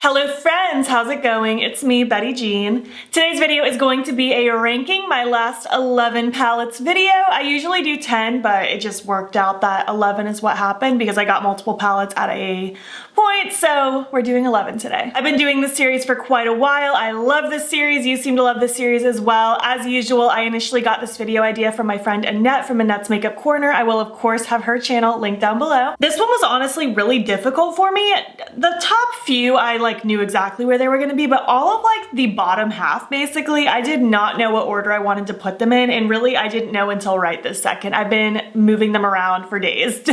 Hello friends, how's it going? It's me, Betty Jean. Today's video is going to be a ranking my last 11 palettes video. I usually do 10, but it just worked out that 11 is what happened because I got multiple palettes at a point, so we're doing 11 today. I've been doing this series for quite a while. I love this series. You seem to love this series as well. As usual, I initially got this video idea from my friend Annette from Annette's Makeup Corner. I will of course have her channel linked down below. This one was honestly really difficult for me. The top few I knew exactly where they were going to be, but all of the bottom half basically, I did not know what order I wanted to put them in, and really I didn't know until right this second. I've been moving them around for days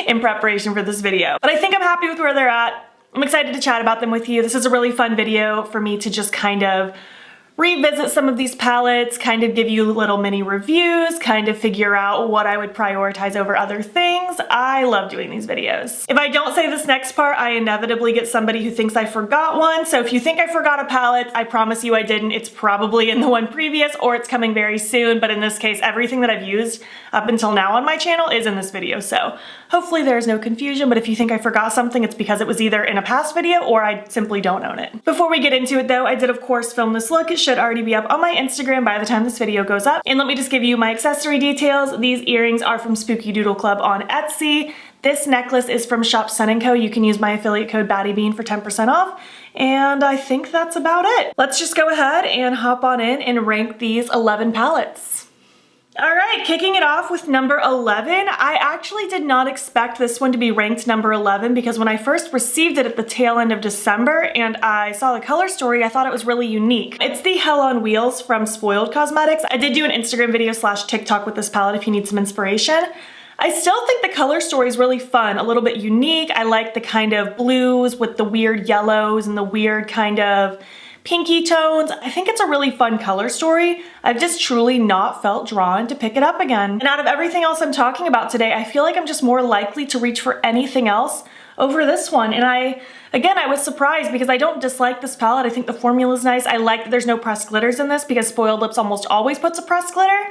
in preparation for this video, but I think I'm happy with where they're at. I'm excited to chat about them with you. This is a really fun video for me to just kind of revisit some of these palettes, kind of give you little mini reviews, kind of figure out what I would prioritize over other things. I love doing these videos. If I don't say this next part, I inevitably get somebody who thinks I forgot one. So if you think I forgot a palette, I promise you I didn't. It's probably in the one previous or it's coming very soon. But in this case, everything that I've used up until now on my channel is in this video. So hopefully there's no confusion. But if you think I forgot something, it's because it was either in a past video or I simply don't own it. Before we get into it though, I did of course film this look. It should already be up on my Instagram by the time this video goes up. And let me just give you my accessory details. These earrings are from Spooky Doodle Club on Etsy. This necklace is from Shop Sun & Co. You can use my affiliate code battybean for 10% off. And I think that's about it. Let's just go ahead and hop on in and rank these 11 palettes. All right, kicking it off with number 11. I actually did not expect this one to be ranked number 11 because when I first received it at the tail end of December and I saw the color story, I thought it was really unique. It's the Hell on Wheels from Spoiled Cosmetics. I did do an Instagram video / TikTok with this palette if you need some inspiration. I still think the color story is really fun, a little bit unique. I like the kind of blues with the weird yellows and the weird kind of pinky tones. I think it's a really fun color story. I've just truly not felt drawn to pick it up again. And out of everything else I'm talking about today, I feel like I'm just more likely to reach for anything else over this one. And I was surprised because I don't dislike this palette. I think the formula is nice. I like that there's no pressed glitters in this because Spoiled Lips almost always puts a pressed glitter.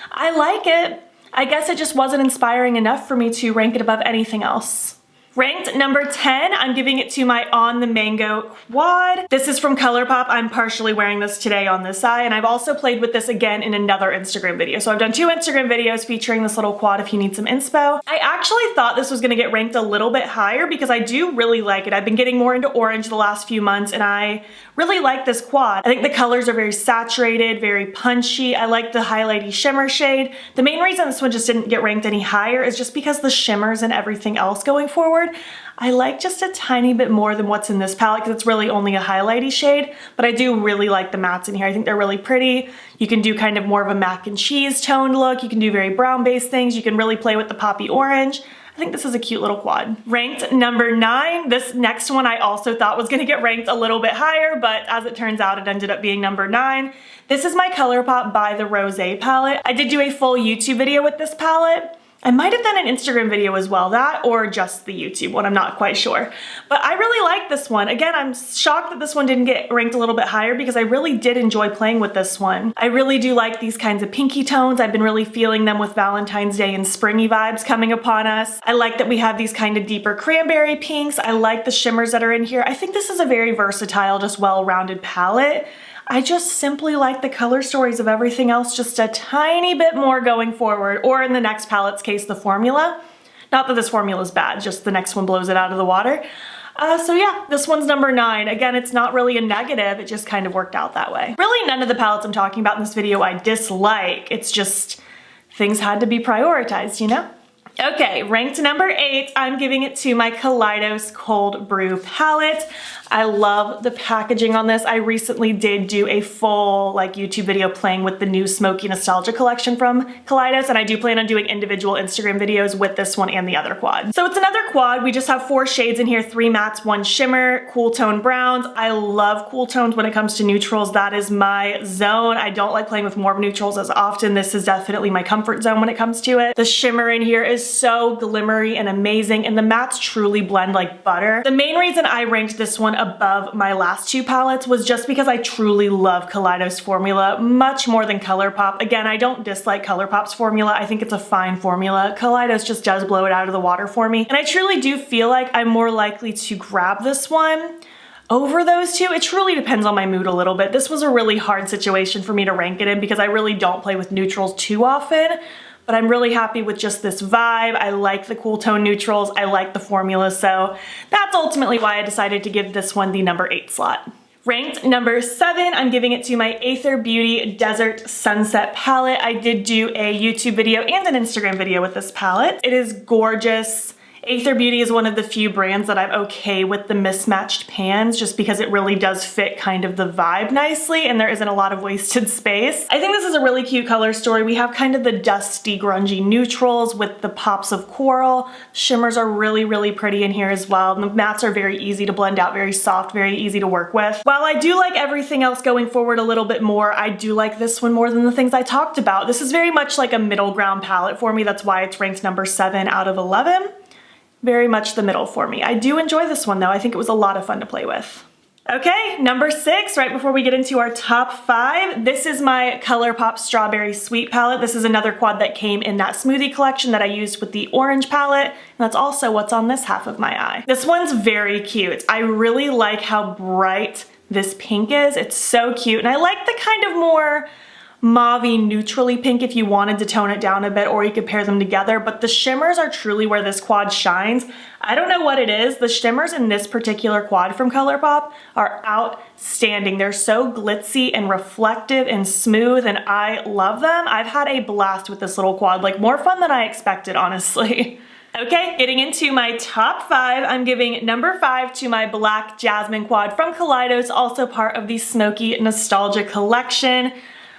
I like it. I guess it just wasn't inspiring enough for me to rank it above anything else. Ranked number 10, I'm giving it to my On the Mango quad. This is from Colourpop. I'm partially wearing this today on this eye, and I've also played with this again in another Instagram video. So I've done 2 Instagram videos featuring this little quad if you need some inspo. I actually thought this was gonna get ranked a little bit higher because I do really like it. I've been getting more into orange the last few months, and I really like this quad. I think the colors are very saturated, very punchy. I like the highlighty shimmer shade. The main reason this one just didn't get ranked any higher is just because the shimmers and everything else going forward, I like just a tiny bit more than what's in this palette because it's really only a highlighty shade, but I do really like the mattes in here. I think they're really pretty. You can do kind of more of a mac and cheese toned look. You can do very brown based things. You can really play with the poppy orange. I think this is a cute little quad. Ranked number 9. This next one I also thought was gonna get ranked a little bit higher, but as it turns out, it ended up being number 9. This is my Colourpop by the Rosé palette. I did do a full YouTube video with this palette. I might have done an Instagram video as well, that or just the YouTube one, I'm not quite sure. But I really like this one. Again, I'm shocked that this one didn't get ranked a little bit higher because I really did enjoy playing with this one. I really do like these kinds of pinky tones. I've been really feeling them with Valentine's Day and springy vibes coming upon us. I like that we have these kind of deeper cranberry pinks. I like the shimmers that are in here. I think this is a very versatile, just well-rounded palette. I just simply like the color stories of everything else just a tiny bit more going forward, or in the next palette's case, the formula. Not that this formula is bad, just the next one blows it out of the water. So yeah, this one's number 9. Again, it's not really a negative, it just kind of worked out that way. Really none of the palettes I'm talking about in this video I dislike, it's just things had to be prioritized, you know? Okay, ranked number 8, I'm giving it to my Kaleidos Cold Brew palette. I love the packaging on this. I recently did do a full YouTube video playing with the new Smoky Nostalgia collection from Kaleidos, and I do plan on doing individual Instagram videos with this one and the other quad. So it's another quad. We just have 4 shades in here, 3 mattes, 1 shimmer, cool tone browns. I love cool tones when it comes to neutrals. That is my zone. I don't like playing with more neutrals as often. This is definitely my comfort zone when it comes to it. The shimmer in here is so glimmery and amazing, and the mattes truly blend like butter. The main reason I ranked this one above my last 2 palettes was just because I truly love Kaleidos formula much more than Colourpop. Again, I don't dislike Colourpop's formula. I think it's a fine formula. Kaleidos just does blow it out of the water for me. And I truly do feel like I'm more likely to grab this one over those two. It truly depends on my mood a little bit. This was a really hard situation for me to rank it in because I really don't play with neutrals too often, but I'm really happy with just this vibe. I like the cool tone neutrals. I like the formula, so that's ultimately why I decided to give this one the number 8 slot. Ranked number 7, I'm giving it to my Aether Beauty Desert Sunset palette. I did do a YouTube video and an Instagram video with this palette. It is gorgeous. Aether Beauty is one of the few brands that I'm okay with the mismatched pans just because it really does fit kind of the vibe nicely and there isn't a lot of wasted space. I think this is a really cute color story. We have kind of the dusty, grungy neutrals with the pops of coral. Shimmers are really, really pretty in here as well. And the mattes are very easy to blend out, very soft, very easy to work with. While I do like everything else going forward a little bit more, I do like this one more than the things I talked about. This is very much like a middle ground palette for me. That's why it's ranked number 7 out of 11. Very much the middle for me. I do enjoy this one though. I think it was a lot of fun to play with. Okay, number 6, right before we get into our top 5, this is my Colourpop Strawberry Sweet palette. This is another quad that came in that smoothie collection that I used with the orange palette, and that's also what's on this half of my eye. This one's very cute. I really like how bright this pink is. It's so cute, and I like the kind of more mauve-y neutrally pink if you wanted to tone it down a bit, or you could pair them together, but the shimmers are truly where this quad shines. I don't know what it is. The shimmers in this particular quad from Colourpop are outstanding. They're so glitzy and reflective and smooth, and I love them. I've had a blast with this little quad, like more fun than I expected, honestly. Okay, getting into my top 5, I'm giving number 5 to my Black Jasmine quad from Kaleidos, also part of the Smoky Nostalgia collection.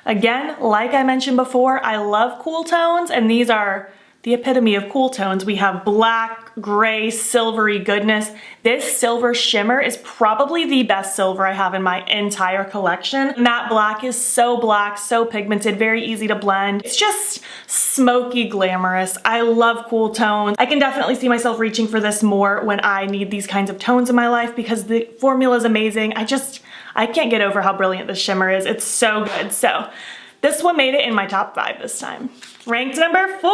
Again, like I mentioned before, I love cool tones, and these are the epitome of cool tones. We have black, gray, silvery goodness. This silver shimmer is probably the best silver I have in my entire collection. Matte black is so black, so pigmented, very easy to blend. It's just smoky glamorous. I love cool tones. I can definitely see myself reaching for this more when I need these kinds of tones in my life because the formula is amazing. I can't get over how brilliant this shimmer is. It's so good. So this one made it in my top 5 this time. Ranked number 4,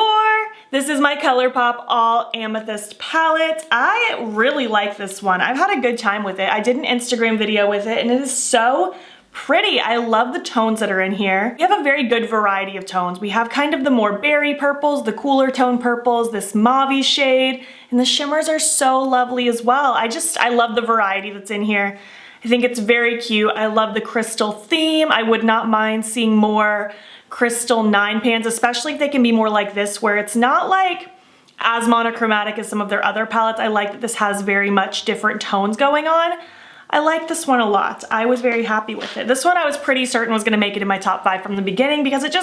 this is my Colourpop All Amethyst palette. I really like this one. I've had a good time with it. I did an Instagram video with it and it is so pretty. I love the tones that are in here. We have a very good variety of tones. We have kind of the more berry purples, the cooler tone purples, this mauve shade, and the shimmers are so lovely as well. I love the variety that's in here. I think it's very cute. I love the crystal theme. I would not mind seeing more crystal 9 pans, especially if they can be more like this, where it's not like as monochromatic as some of their other palettes. I like that this has very much different tones going on. I like this one a lot. I was very happy with it. This one I was pretty certain was gonna make it in my top 5 from the beginning because it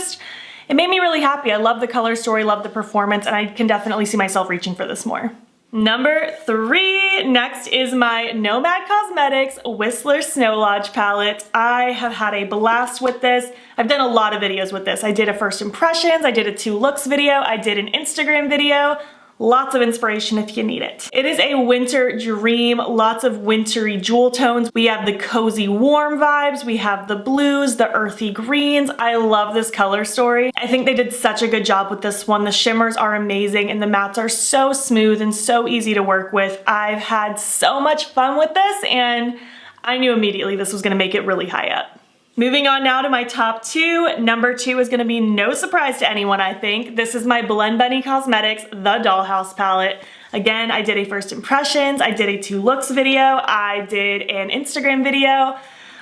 made me really happy. I love the color story, love the performance, and I can definitely see myself reaching for this more. Number 3, next is my MOTD Cosmetics Whistler Snow Lodge palette. I have had a blast with this. I've done a lot of videos with this. I did a first impressions, I did a 2 looks video, I did an Instagram video. Lots of inspiration if you need it. It is a winter dream, lots of wintry jewel tones. We have the cozy warm vibes, we have the blues, the earthy greens. I love this color story. I think they did such a good job with this one. The shimmers are amazing and the mattes are so smooth and so easy to work with. I've had so much fun with this and I knew immediately this was gonna make it really high up. Moving on now to my top 2. Number 2 is gonna be no surprise to anyone, I think. This is my Blend Bunny Cosmetics The Dollhouse palette. Again, I did a first impressions, I did a 2 looks video, I did an Instagram video.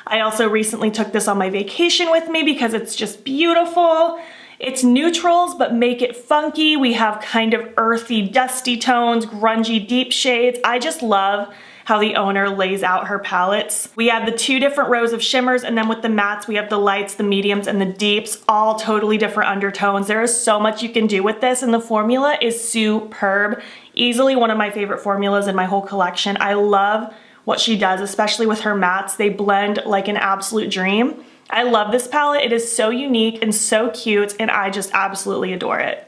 I also recently took this on my vacation with me because it's just beautiful. It's neutrals, but make it funky. We have kind of earthy, dusty tones, grungy, deep shades. I just love how the owner lays out her palettes. We have the 2 different rows of shimmers, and then with the mattes, we have the lights, the mediums, and the deeps, all totally different undertones. There is so much you can do with this, and the formula is superb. Easily one of my favorite formulas in my whole collection. I love what she does, especially with her mattes. They blend like an absolute dream. I love this palette. It is so unique and so cute, and I just absolutely adore it.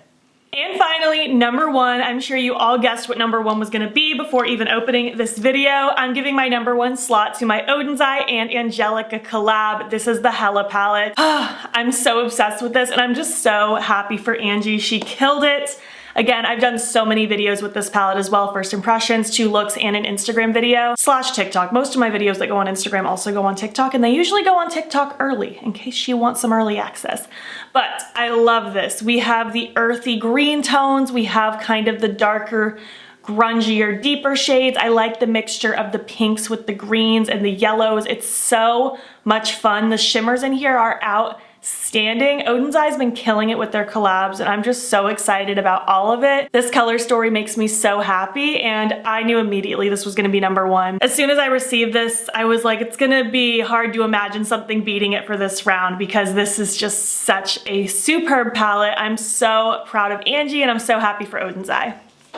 And finally, number 1, I'm sure you all guessed what number 1 was gonna be before even opening this video. I'm giving my number 1 slot to my Odin's Eye and Angelica collab. This is the Hella palette. I'm so obsessed with this and I'm just so happy for Angie. She killed it. Again, I've done so many videos with this palette as well, first impressions, 2 looks, and an Instagram video / TikTok. Most of my videos that go on Instagram also go on TikTok, and they usually go on TikTok early in case you want some early access. But I love this. We have the earthy green tones. We have kind of the darker, grungier, deeper shades. I like the mixture of the pinks with the greens and the yellows. It's so much fun. The shimmers in here are outstanding. Oden's Eye's been killing it with their collabs, and I'm just so excited about all of it. This color story makes me so happy, and I knew immediately this was gonna be #1. As soon as I received this, I was like, it's gonna be hard to imagine something beating it for this round because this is just such a superb palette. I'm so proud of Angie, and I'm so happy for Oden's Eye.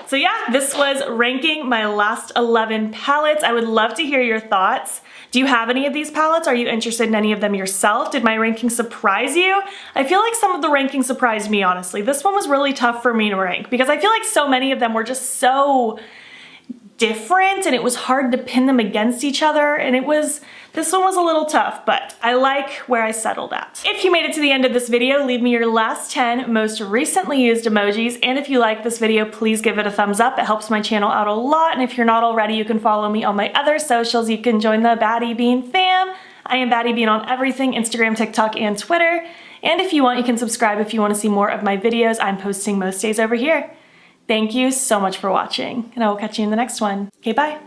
So yeah, this was ranking my last 11 palettes. I would love to hear your thoughts. Do you have any of these palettes? Are you interested in any of them yourself? Did my ranking surprise you? I feel like some of the rankings surprised me, honestly. This one was really tough for me to rank because I feel like so many of them were just so different and it was hard to pin them against each other, and this one was a little tough, but I like where I settled at. If you made it to the end of this video, leave me your last 10 most recently used emojis, and if you like this video, please give it a thumbs up. It helps my channel out a lot, and if you're not already, you can follow me on my other socials. You can join the battybean fam. I am battybean on everything, Instagram, TikTok, and Twitter, and if you want, you can subscribe if you want to see more of my videos. I'm posting most days over here. Thank you so much for watching, and I will catch you in the next one. Okay, bye.